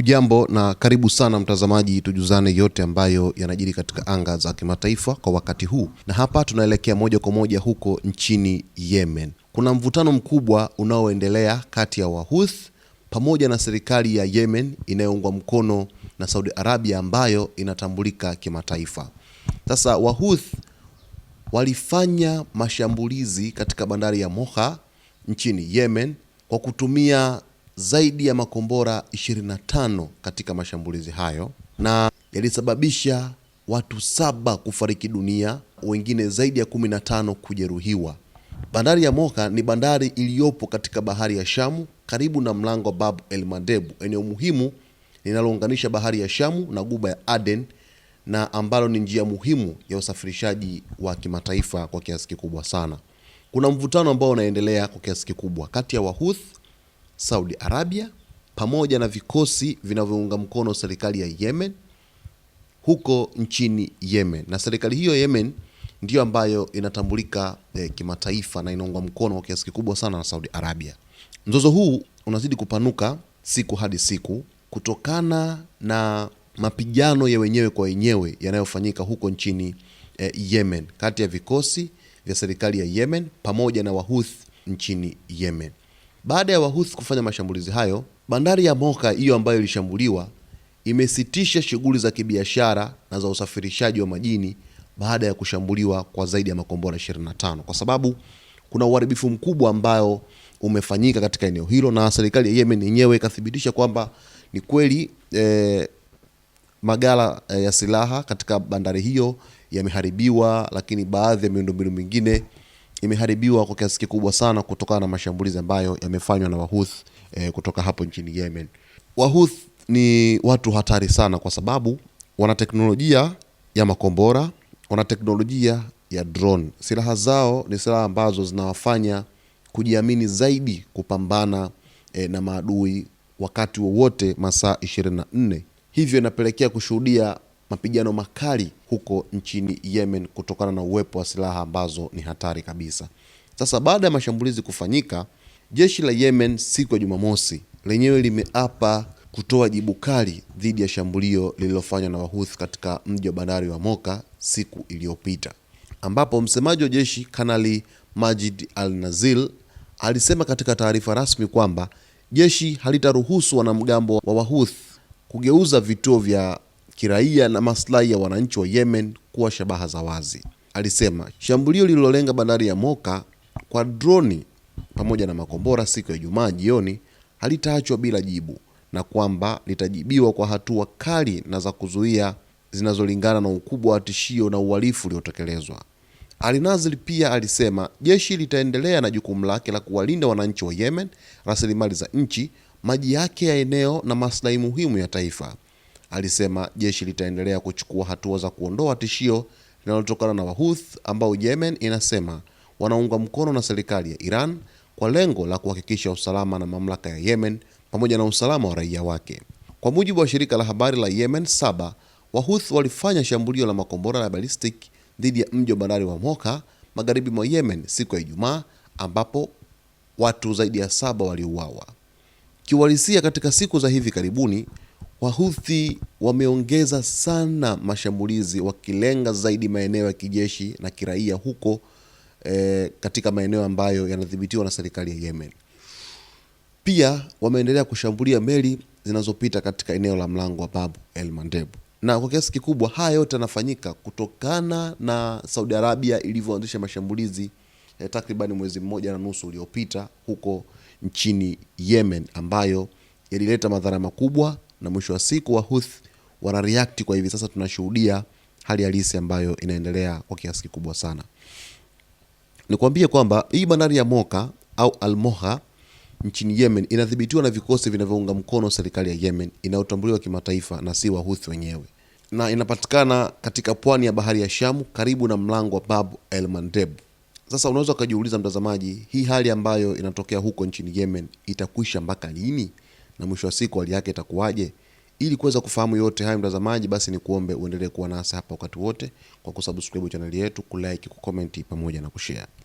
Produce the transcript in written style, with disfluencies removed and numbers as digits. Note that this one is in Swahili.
Hujambo na karibu sana mtazamaji, tujuzane yote ambayo yanajiri katika anga za kimataifa kwa wakati huu. Na hapa tunaelekea moja kwa moja huko nchini Yemen. Kuna mvutano mkubwa unaoendelea kati ya Wahouthi pamoja na serikali ya Yemen inayoungwa mkono na Saudi Arabia ambayo inatambulika kimataifa. Sasa Wahouthi walifanya mashambulizi katika bandari ya Moha nchini Yemen kwa kutumia zaidi ya makombora 25 katika mashambulizi hayo, na yalisababisha watu 7 kufariki dunia, wengine zaidi ya 15 kujeruhiwa. Bandari ya Moha ni bandari iliyopo katika bahari ya Shamu karibu na mlango wa Bab el Mandeb, eneo muhimu linalounganisha bahari ya Shamu na Ghuba ya Aden, na ambalo ni njia muhimu ya usafirishaji wa kimataifa kwa kiasi kikubwa sana. Kuna mvutano ambao unaendelea kwa kiasi kikubwa kati ya Wahouthi, Saudi Arabia pamoja na vikosi vinavyounga mkono serikali ya Yemen huko nchini Yemen. Na serikali hiyo Yemen ndiyo ambayo inatambulika kimataifa na inaungwa mkono kwa kiasi kikubwa sana na Saudi Arabia. Mzozo huu unazidi kupanuka siku hadi siku kutokana na mapigano ya wenyewe kwa wenyewe yanayofanyika huko nchini Yemen kati ya vikosi vya serikali ya Yemen pamoja na Wahouthi nchini Yemen. Baada ya Wahouthi kufanya mashambulizi hayo, bandari ya Moha hiyo ambayo ilishambuliwa imesitisha shughuli za kibiashara na za usafirishaji wa majini baada ya kushambuliwa kwa zaidi ya makombora 25, kwa sababu kuna uharibifu mkubwa ambao umefanyika katika eneo hilo, na serikali ya Yemen yenyewe ikathibitisha kwamba ni kweli magala ya silaha katika bandari hiyo yameharibiwa, lakini baadhi ya miundombinu mingine imeharibiwa kwa kiasi kikubwa sana kutokana na mashambulizi ambayo yamefanywa na Wahouthi kutoka hapo nchini Yemen. Wahouthi ni watu hatari sana kwa sababu wana teknolojia ya makombora, wana teknolojia ya drone. Silaha zao ni silaha ambazo zinawafanya kujiamini zaidi kupambana na maadui wakati wowote, masaa 24. Hivyo inapelekea kushuhudia mapigano makali huko nchini Yemen kutokana na uwepo wa silaha ambazo ni hatari kabisa. Sasa baada ya mashambulizi kufanyika, jeshi la Yemen siku ya Jumamosi lenyewe limeapa kutoa jibu kali dhidi ya shambulio lililofanywa na Wahouthi katika mji wa bandari wa Moha siku iliyopita, ambapo msemaji wa jeshi Kanali Majid al-Nazil alisema katika taarifa rasmi kwamba jeshi halitaruhusu wanamgambo wa Wahouthi kugeuza vituo vya kiraia na maslahi ya wananchi wa Yemen kuwa shabaha za wazi. Alisema shambulio lililolenga bandari ya Moha kwa droni pamoja na makombora siku ya Ijumaa jioni halitaachwa bila jibu, na kwamba litajibiwa kwa hatua kali na za kuzuia zinazolingana na ukubwa wa tishio na uhalifu uliotekelezwa. Al-Nazil pia alisema jeshi litaendelea na jukumu lake la kuwalinda wananchi wa Yemen, rasilimali za nchi, maji yake ya eneo na maslahi muhimu ya taifa. Alisema jeshi litaendelea kuchukua hatua za kuondoa tishio linalotokana na Wahouthi ambao Yemen inasema wanaunga mkono na serikali ya Iran kwa lengo la kuhakikisha usalama na mamlaka ya Yemen pamoja na usalama wa raia wake. Kwa mujibu wa shirika la habari la Yemen Saba, Wahouthi walifanya shambulio la makombora ya ballistic dhidi ya mji wa bandari wa Moha magharibi mwa Yemen siku ya Ijumaa, ambapo watu zaidi ya 7 waliuawa. Kiuhalisia, katika siku za hivi karibuni Wahouthi wameongeza sana mashambulizi wakilenga zaidi maeneo ya kijeshi na kiraia huko katika maeneo ambayo yanadhibitiwa na serikali ya Yemen. Pia wameendelea kushambulia meli zinazopita katika eneo la mlango wa Bab el Mandeb. Na kwa kiasi kikubwa haya yote yanafanyika kutokana na Saudi Arabia ilivyoanzisha mashambulizi takriban mwezi 1.5 uliopita huko nchini Yemen, ambayo yalileta madhara makubwa, na mwisho wa siku Wahouthi wana react. Kwa hivi sasa tunashuhudia hali halisi ambayo inaendelea kwa kiasi kikubwa sana. Nikwambie kwamba hii bandari ya Moha au Al-Moha nchini Yemen inadhibitiwa na vikosi vinavyounga mkono serikali ya Yemen inayotambuliwa kimataifa na si Wahouthi wenyewe, na inapatikana katika pwani ya bahari ya Shamu karibu na mlango wa Bab el Mandeb. Sasa unaweza kujiuliza mtazamaji, hii hali ambayo inatokea huko nchini Yemen itakwisha mpaka lini, na mwisho wa siku hali yake itakuwaje? Ili kuweza kufahamu yote haya mtazamaji, basi ni kuombe uendelee kuwa nasi hapa wakati wote kwa kusubscribe channel yetu, kulike, kucomment pamoja na kushare.